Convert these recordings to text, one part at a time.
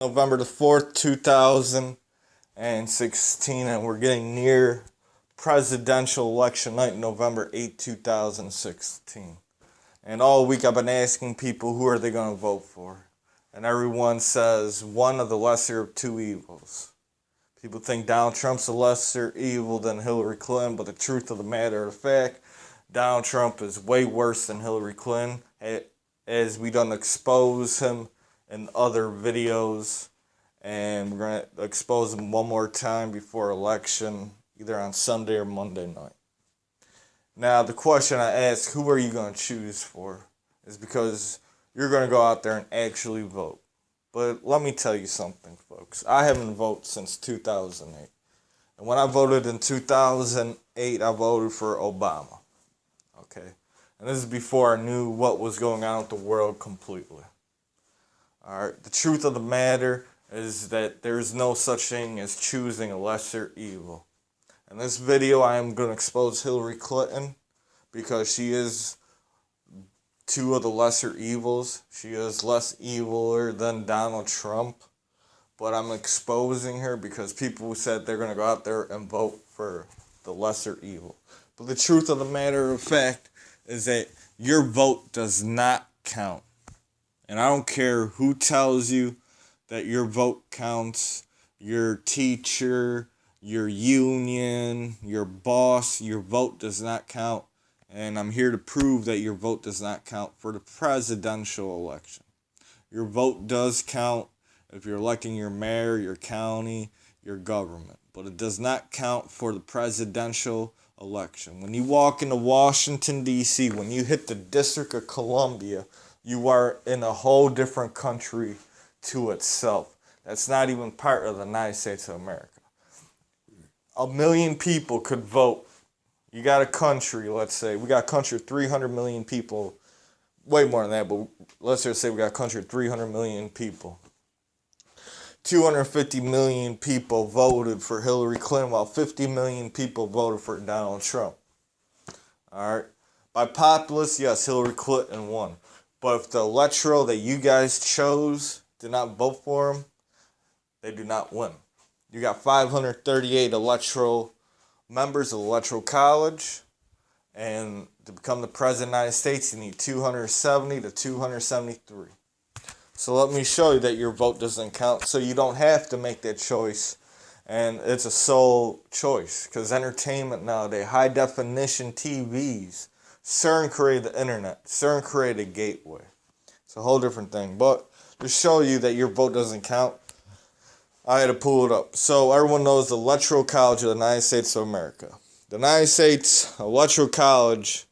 November the 4th, 2016, and we're getting near presidential election night, November 8th, 2016. And all week I've been asking people who are they going to vote for. And everyone says one of the lesser of two evils. People think Donald Trump's a lesser evil than Hillary Clinton, but the truth of the matter of fact, Donald Trump is way worse than Hillary Clinton, as we done expose him in other videos, and we're going to expose him one more time before election, either on Sunday or Monday night. Now, the question I ask, who are you going to choose for, is because you're going to go out there and actually vote. But let me tell you something, folks. I haven't voted since 2008. And when I voted in 2008, I voted for Obama. Okay? And this is before I knew what was going on with the world completely. Alright, the truth of the matter is that there's no such thing as choosing a lesser evil. In this video, I am going to expose Hillary Clinton because she is two of the lesser evils. She is less eviler than Donald Trump. But I'm exposing her because people said they're going to go out there and vote for the lesser evil. But the truth of the matter of fact is that your vote does not count. And I don't care who tells you that your vote counts, your teacher, your union, your boss, your vote does not count. And I'm here to prove that your vote does not count for the presidential election. Your vote does count if you're electing your mayor, your county, your government. But it does not count for the presidential election. When you walk into Washington, D.C., when you hit the District of Columbia, you are in a whole different country to itself. That's not even part of the United States of America. 1 million people could vote. You got a country, let's say. We got a country of 300 million people. Way more than that, but let's just say we got a country of 300 million people. 250 million people voted for Hillary Clinton, while 50 million people voted for Donald Trump. Alright? By populace, yes, Hillary Clinton won. But if the electoral that you guys chose did not vote for him, they do not win. You got 538 electoral members of the Electoral College, and to become the President of the United States, you need 270 to 273. So let me show you that your vote doesn't count, so you don't have to make that choice, and it's a sole choice, because entertainment nowadays, high-definition TVs, CERN created the internet. CERN created a gateway. It's a whole different thing. But to show you that your vote doesn't count, I had to pull it up. So everyone knows the Electoral College of the United States of America. The United States Electoral College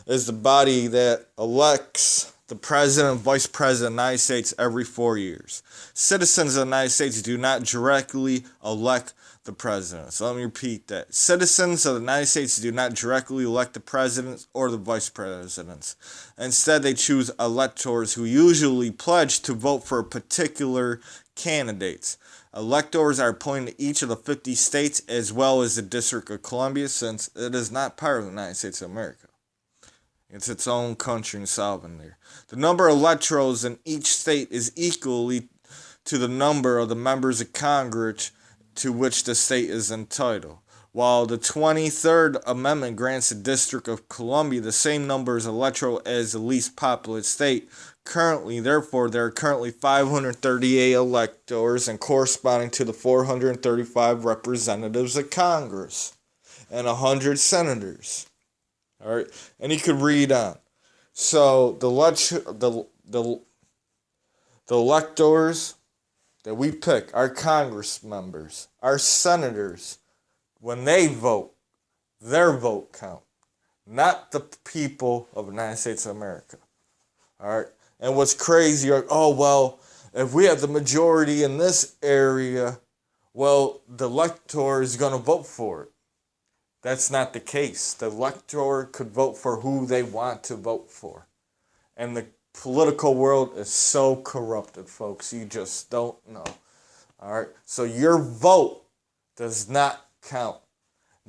is the body that elects the President and Vice President of the United States every 4 years. Citizens of the United States do not directly elect the president. So let me repeat that. Citizens of the United States do not directly elect the presidents or the vice presidents. Instead, they choose electors who usually pledge to vote for particular candidates. Electors are appointed to each of the 50 states as well as the District of Columbia, since it is not part of the United States of America. It's its own country and sovereign there. The number of electors in each state is equally to the number of the members of Congress to which the state is entitled. While the 23rd Amendment grants the District of Columbia the same number of electors as the least populous state, therefore, there are currently 538 electors and corresponding to the 435 representatives of Congress and 100 senators. All right, and you could read on. So the electors that we pick, our Congress members, our senators, when they vote, their vote count, not the people of the United States of America. All right, and what's crazy, you're like, oh, well, if we have the majority in this area, well, the elector is going to vote for it. That's not the case. The elector could vote for who they want to vote for. And the political world is so corrupted, folks. You just don't know. All right? So your vote does not count.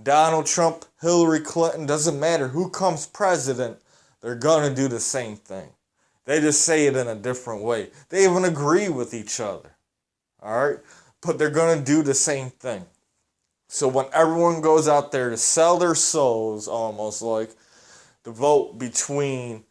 Donald Trump, Hillary Clinton, doesn't matter who comes president, they're going to do the same thing. They just say it in a different way. They even agree with each other. All right, but they're gonna do the same thing. So when everyone goes out there to sell their souls, almost like to vote between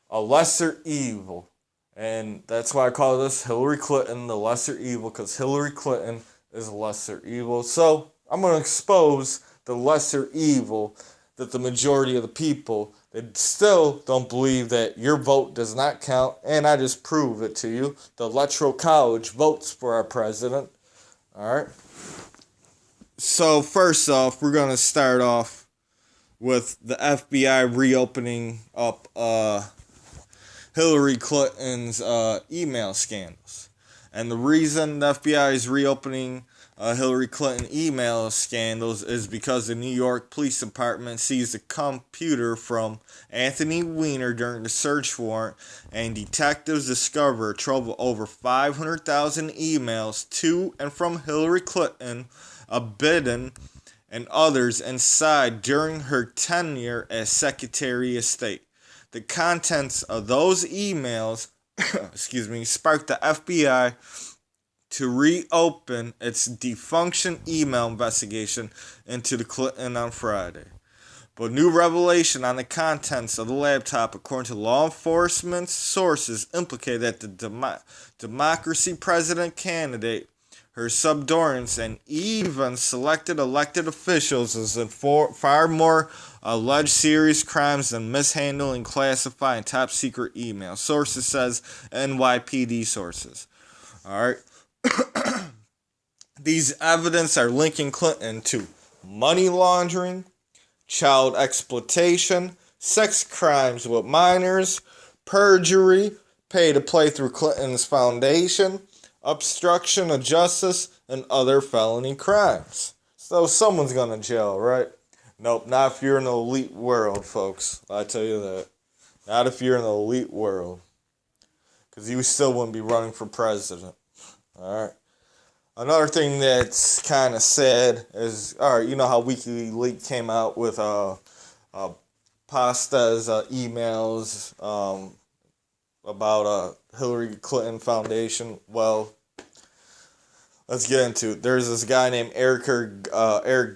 a lesser evil, and that's why I call this Hillary Clinton the lesser evil, because Hillary Clinton is a lesser evil. So I'm gonna expose the lesser evil that the majority of the people that still don't believe that your vote does not count, and I just prove it to you. The Electoral College votes for our president. All right. So first off, we're gonna start off with the FBI reopening up Hillary Clinton's email scandals. And the reason the FBI is reopening Hillary Clinton email scandals is because the New York Police Department seized a computer from Anthony Weiner during the search warrant, and detectives discovered a trove of over 500,000 emails to and from Hillary Clinton, Biden, and others inside during her tenure as Secretary of State. The contents of those emails sparked the FBI to reopen its defunction email investigation into the Clinton on Friday. But new revelation on the contents of the laptop, according to law enforcement sources, implicated that the Democracy president candidate, her subordinates, and even selected elected officials is in far more alleged serious crimes than mishandling classified and top secret email. Sources says NYPD sources. All right. These evidence are linking Clinton to money laundering, child exploitation, sex crimes with minors, perjury, pay to play through Clinton's foundation, obstruction of justice, and other felony crimes. So someone's going to jail, right? Nope, not if you're in the elite world, folks. I tell you that. Not if you're in the elite world. Because you still wouldn't be running for president. Alright. Another thing that's kind of sad is, alright, you know how WikiLeaks came out with Pasta's emails about Hillary Clinton Foundation? Well, let's get into it. There's this guy named Eric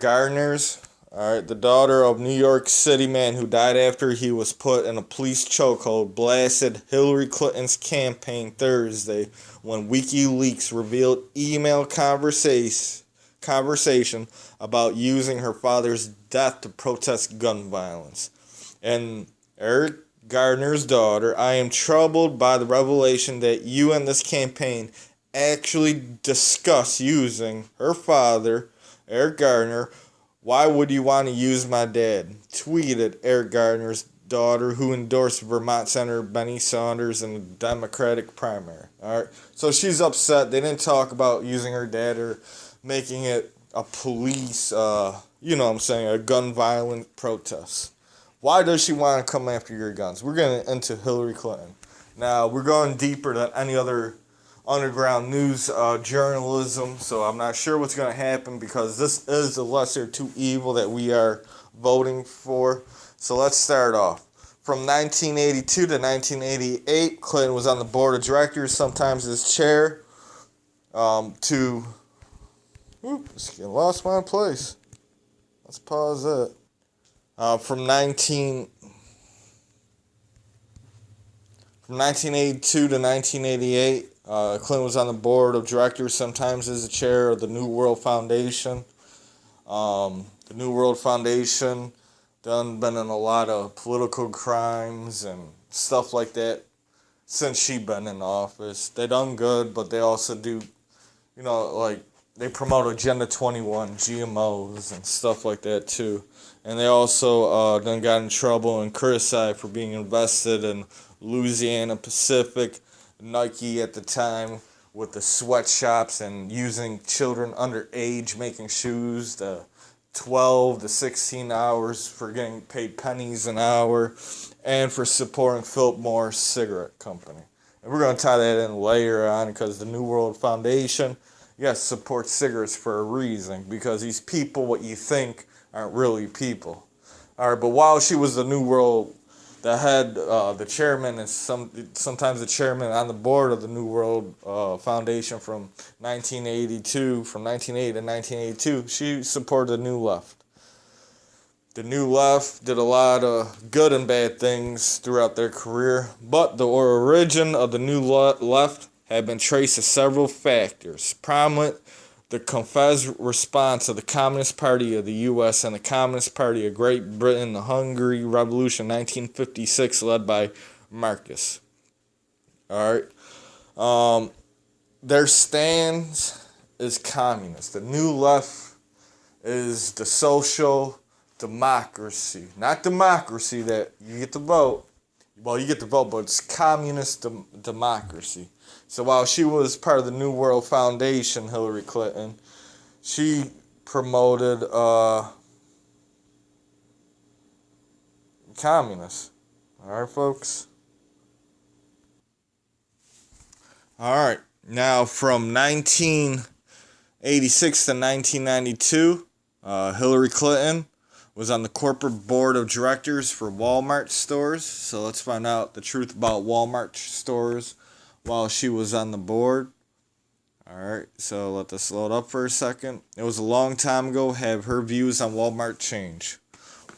Gardner's, alright, the daughter of New York City man who died after he was put in a police chokehold, blasted Hillary Clinton's campaign Thursday when WikiLeaks revealed email conversation about using her father's death to protest gun violence. And Eric Gardner's daughter, I am troubled by the revelation that you and this campaign actually discuss using her father, Eric Gardner. Why would you want to use my dad? Tweeted Eric Gardner's daughter, who endorsed Vermont Senator Bernie Sanders in the Democratic primary. All right, so she's upset. They didn't talk about using her dad or making it a police, a gun violent protest. Why does she want to come after your guns? We're getting into Hillary Clinton. Now, we're going deeper than any other underground news journalism, so I'm not sure what's going to happen because this is the lesser two evil that we are voting for. So let's start off. From 1982 to 1988, Clinton was on the board of directors, sometimes as chair. Lost my place. Let's pause it. From 1982 to 1988, Clinton was on the board of directors, sometimes as the chair of the New World Foundation. The New World Foundation been in a lot of political crimes and stuff like that since she been in office. They done good, but they also do, they promote Agenda 21, GMOs, and stuff like that too. And they also done got in trouble and criticized for being invested in Louisiana Pacific, Nike at the time, with the sweatshops and using children underage making shoes, the 12 to 16 hours for getting paid pennies an hour, and for supporting Philip Morris Cigarette Company. And we're going to tie that in later on because the New World Foundation, yes, supports cigarettes for a reason, because these people, what you think, aren't really people. All right, but while she was the New World the head, the chairman, is sometimes the chairman on the board of the New World Foundation from 1982, from 1980 to 1982. She supported the New Left. The New Left did a lot of good and bad things throughout their career, but the origin of the New Left had been traced to several factors. Prominent, the Confederate response of the Communist Party of the U.S. and the Communist Party of Great Britain, the Hungary Revolution 1956, led by Marcus. Alright. Their stance is communist. The New Left is the social democracy. Not democracy that you get to vote. Well, you get to vote, but it's communist democracy. So while she was part of the New World Foundation, Hillary Clinton, she promoted communists. Alright, folks? Alright. Now, from 1986 to 1992, Hillary Clinton was on the corporate board of directors for Wal-Mart stores. So let's find out the truth about Wal-Mart stores while she was on the board. Alright, so let this load up for a second. It was a long time ago. Have her views on Wal-Mart changed?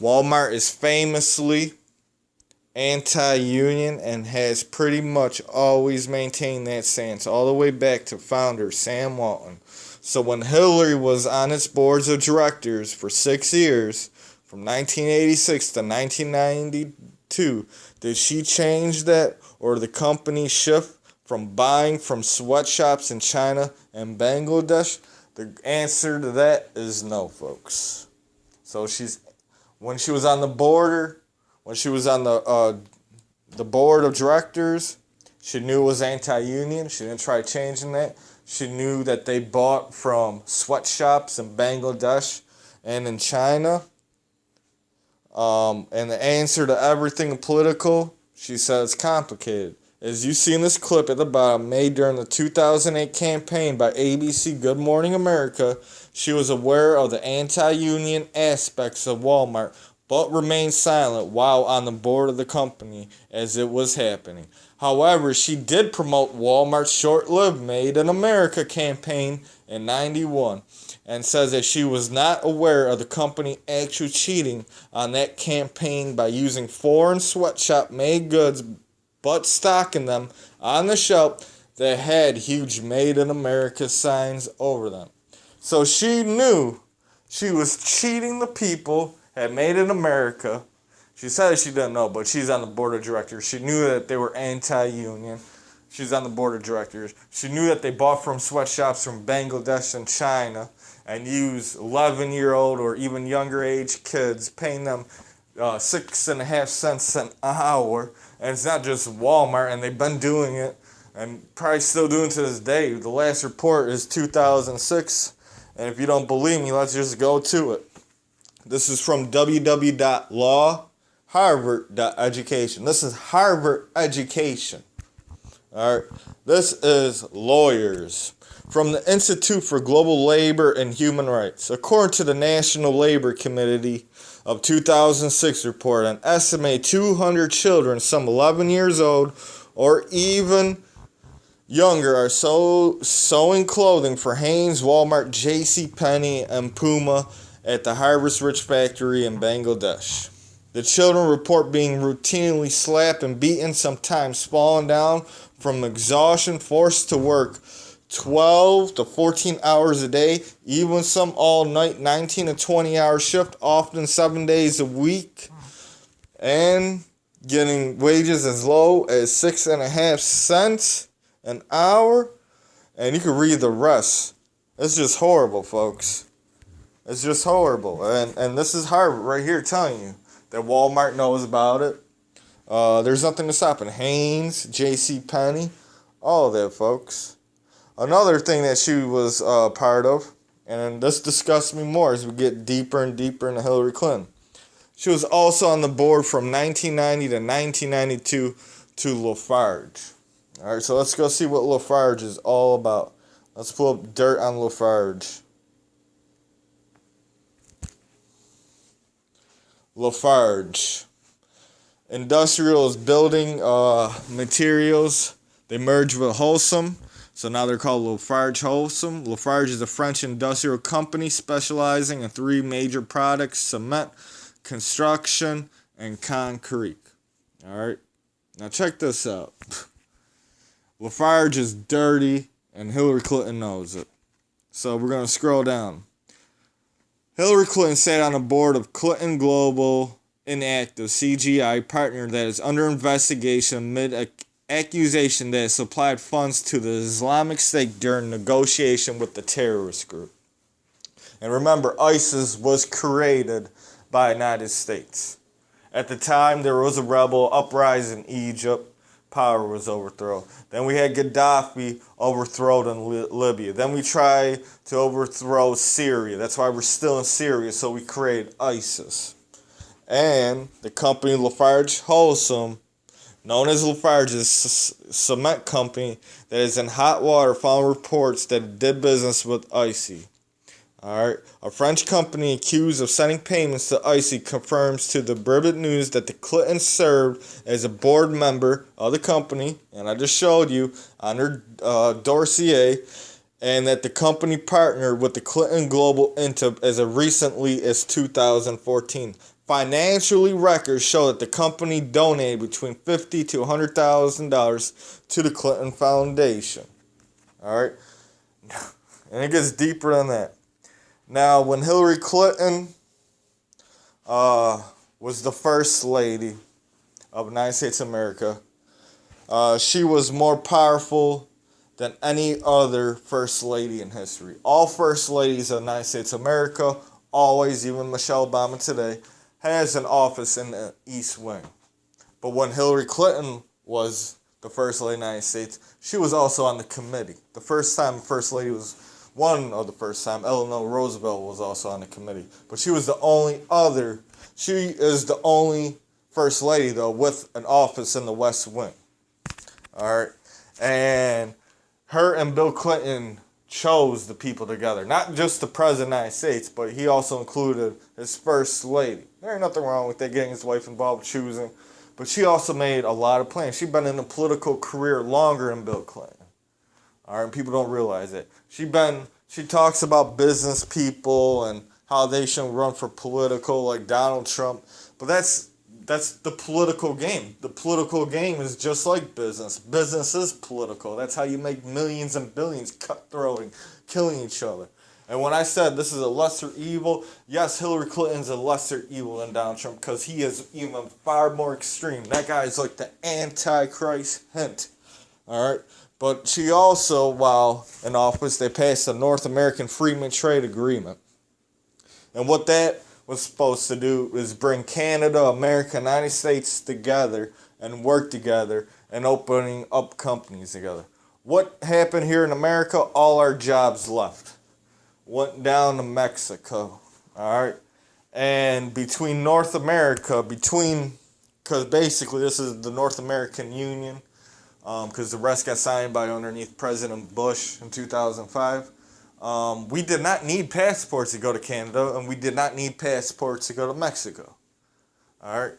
Wal-Mart is famously anti-union and has pretty much always maintained that stance all the way back to founder Sam Walton. So when Hillary was on its boards of directors for 6 years, from 1986 to 1992, did she change that, or the company shift from buying from sweatshops in China and Bangladesh? The answer to that is no, folks. So when she was on the board of directors, she knew it was anti-union. She didn't try changing that. She knew that they bought from sweatshops in Bangladesh and in China. And the answer to everything political, she said, it's complicated. As you see in this clip at the bottom, made during the 2008 campaign by ABC Good Morning America, she was aware of the anti-union aspects of Walmart, but remained silent while on the board of the company as it was happening. However, she did promote Walmart's short-lived Made in America campaign in 91 and says that she was not aware of the company actually cheating on that campaign by using foreign sweatshop-made goods but stocking them on the shelf that had huge Made in America signs over them. So she knew she was cheating the people at Made in America. She said she didn't know, but she's on the board of directors. She knew that they were anti-union. She's on the board of directors. She knew that they bought from sweatshops from Bangladesh and China and used 11-year-old or even younger age kids, paying them 6.5 cents an hour. And it's not just Walmart, and they've been doing it and probably still doing it to this day. The last report is 2006, and if you don't believe me, let's just go to it. This is from www.lawharvard.education. This is Harvard education. All right. This is lawyers. From the Institute for Global Labor and Human Rights. According to the National Labor Committee of 2006 report, an estimated 200 children, some 11 years old or even younger, are sewing clothing for Hanes, Walmart, JCPenney, and Puma at the Harvest Rich factory in Bangladesh. The children report being routinely slapped and beaten, sometimes falling down from exhaustion, forced to work 12 to 14 hours a day, even some all night, 19 to 20 hour shift, often 7 days a week, and getting wages as low as 6.5 cents an hour. And you can read the rest. It's just horrible, folks. It's just horrible. And this is Harvard right here telling you that Walmart knows about it. There's nothing to stop it. Hanes, JCPenney, all of that, folks. Another thing that she was part of, and this disgusts me more as we get deeper and deeper into Hillary Clinton. She was also on the board from 1990 to 1992 to Lafarge. All right, so let's go see what Lafarge is all about. Let's pull up dirt on Lafarge. Lafarge. Industrial is building materials. They merged with Wholesome, so now they're called Lafarge Wholesome. Lafarge is a French industrial company specializing in three major products: cement, construction, and concrete. All right, now check this out. Lafarge is dirty, and Hillary Clinton knows it. So we're going to scroll down. Hillary Clinton sat on the board of Clinton Global Inactive CGI partner that is under investigation amid an accusation that it supplied funds to the Islamic State during negotiation with the terrorist group. And remember, ISIS was created by the United States. At the time, there was a rebel uprising in Egypt. Power was overthrown. Then we had Gaddafi overthrown in Libya. Then we tried to overthrow Syria. That's why we're still in Syria, so we created ISIS. And the company Lafarge Wholesome, known as Lafarge, is a cement company that is in hot water following reports that it did business with ICE. Alright, a French company accused of sending payments to ICE confirms to the British News that the Clintons served as a board member of the company, and I just showed you on their dossier, and that the company partnered with the Clinton Global Inactive as recently as 2014. Financially, records show that the company donated between $50,000 to $100,000 to the Clinton Foundation. Alright, and it gets deeper than that. Now, when Hillary Clinton was the first lady of the United States of America, she was more powerful than any other first lady in history. All first ladies of the United States of America, always, even Michelle Obama today, has an office in the East Wing. But when Hillary Clinton was the first lady of the United States, she was also on the committee. The first time first lady was one of the first time, Eleanor Roosevelt was also on the committee. But she is the only first lady, though, with an office in the West Wing. Alright? And her and Bill Clinton chose the people together. Not just the President of the United States, but he also included his first lady. There ain't nothing wrong with that, getting his wife involved with choosing. But she also made a lot of plans. She's been in a political career longer than Bill Clinton. All right, and people don't realize it. She talks about business people and how they shouldn't run for political, like Donald Trump. But that's the political game. The political game is just like business. Business is political. That's how you make millions and billions, cutthroating, killing each other. And when I said this is a lesser evil, yes, Hillary Clinton's a lesser evil than Donald Trump because he is even far more extreme. That guy is like the Antichrist hint. All right. But she also, while in office, they passed the North American Free Trade Agreement. And what that was supposed to do is bring Canada, America, and the United States together and work together and opening up companies together. What happened here in America? All our jobs left. Went down to Mexico. Alright? And between North America, because basically this is the North American Union, because the rest got signed by underneath President Bush in 2005. We did not need passports to go to Canada, and we did not need passports to go to Mexico. All right?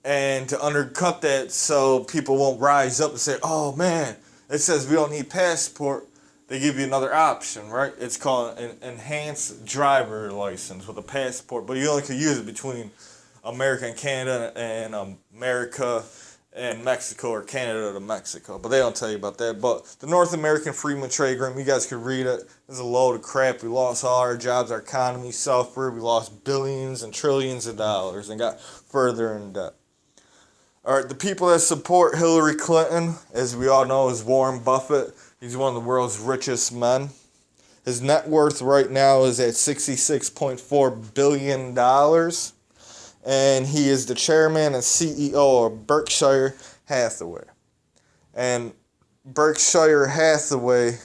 And to undercut that so people won't rise up and say, oh, man, it says we don't need passport, they give you another option, right? It's called an enhanced driver license with a passport, but you only can use it between America and Canada and America and Mexico, or Canada to Mexico. But they don't tell you about that. But the North American Free Trade Agreement, you guys can read it. It's a load of crap. We lost all our jobs. Our economy suffered. We lost billions and trillions of dollars and got further in debt. All right, the people that support Hillary Clinton, as we all know, is Warren Buffett. He's one of the world's richest men. His net worth right now is at $66.4 billion. And he is the chairman and CEO of Berkshire Hathaway. And Berkshire Hathaway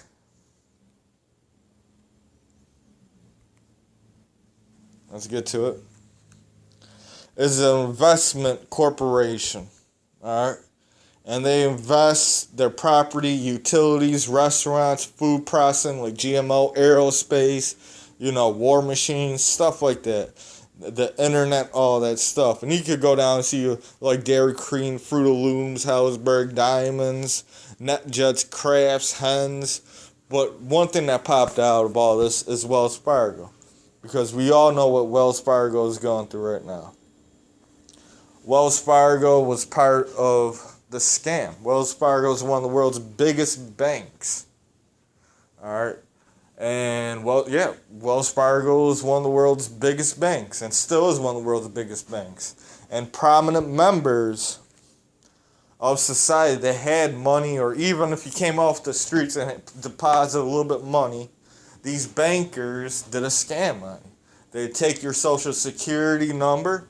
let's get to it, is an investment corporation. All right? And they invest their property, utilities, restaurants, food processing like GMO, aerospace, war machines, stuff like that. the internet, all that stuff. And you could go down and see like Dairy Queen, Fruit of Looms, Helzberg, Diamonds, NetJets, Crafts, Hens. But one thing that popped out of all this is Wells Fargo. Because we all know what Wells Fargo is going through right now. Wells Fargo was part of the scam. Wells Fargo is one of the world's biggest banks. Alright? And, Wells Fargo is one of the world's biggest banks, and still is one of the world's biggest banks. And prominent members of society that had money, or even if you came off the streets and deposited a little bit of money, these bankers did a scam on you. They'd take your social security number,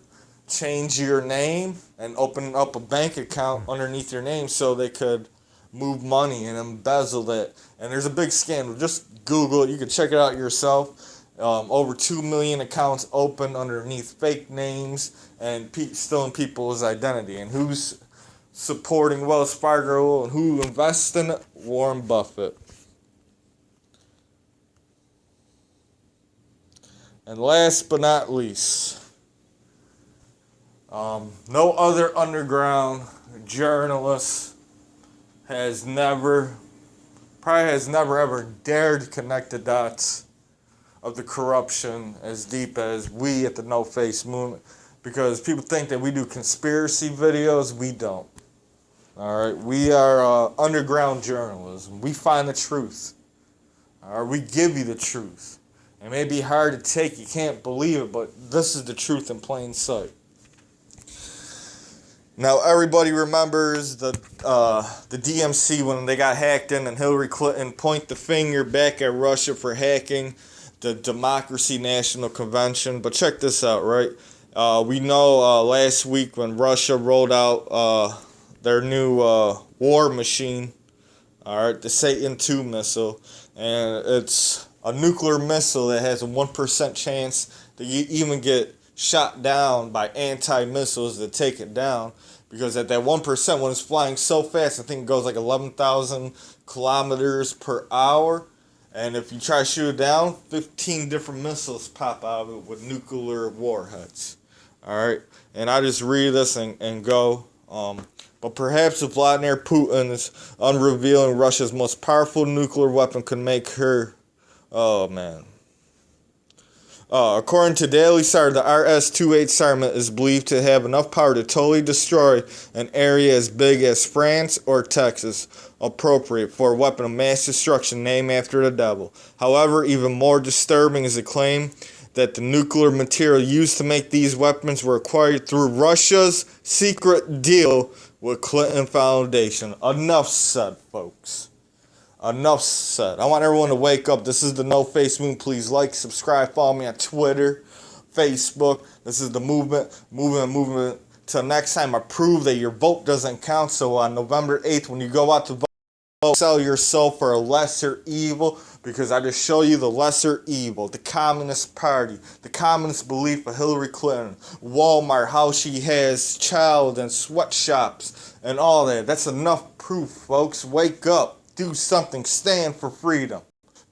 change your name, and open up a bank account underneath your name so they could move money and embezzle it. And there's a big scandal. Just Google it. You can check it out yourself. Over 2 million accounts open underneath fake names and stealing people's identity. And who's supporting Wells Fargo and who invests in it? Warren Buffett. And last but not least, no other underground journalist has never ever dared to connect the dots of the corruption as deep as we at the No Face movement, because people think that we do conspiracy videos. We don't. All right, we are underground journalism. We find the truth. All right, we give you the truth. It may be hard to take, you can't believe it, but this is the truth in plain sight. Now, everybody remembers the DMC when they got hacked in, and Hillary Clinton point the finger back at Russia for hacking the Democracy National Convention. But check this out, right? We know last week when Russia rolled out their new war machine, all right, the Satan II missile, and it's a nuclear missile that has a 1% chance to even get shot down by anti-missiles to take it down, because at that 1%, when it's flying so fast, I think it goes like 11,000 kilometers per hour, and if you try to shoot it down, 15 different missiles pop out of it with nuclear warheads. Alright, and I just read this and go, but perhaps if Vladimir Putin is unrevealing Russia's most powerful nuclear weapon could make her, oh man. According to Daily Star, the RS-28 Sarmat is believed to have enough power to totally destroy an area as big as France or Texas, appropriate for a weapon of mass destruction named after the devil. However, even more disturbing is the claim that the nuclear material used to make these weapons were acquired through Russia's secret deal with Clinton Foundation. Enough said, folks. Enough said. I want everyone to wake up. This is the No Face Movement. Please like, subscribe, follow me on Twitter, Facebook. This is the movement. Till next time, I prove that your vote doesn't count. So on November 8th, when you go out to vote, sell your soul for a lesser evil, because I just show you the lesser evil, the Communist Party, the communist belief of Hillary Clinton, Wal-Mart, how she has child and sweatshops and all that. That's enough proof, folks. Wake up. Do something. Stand for freedom.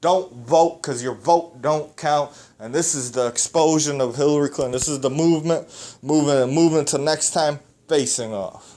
Don't vote because your vote don't count. And this is the explosion of Hillary Clinton. This is the movement till next time, facing off.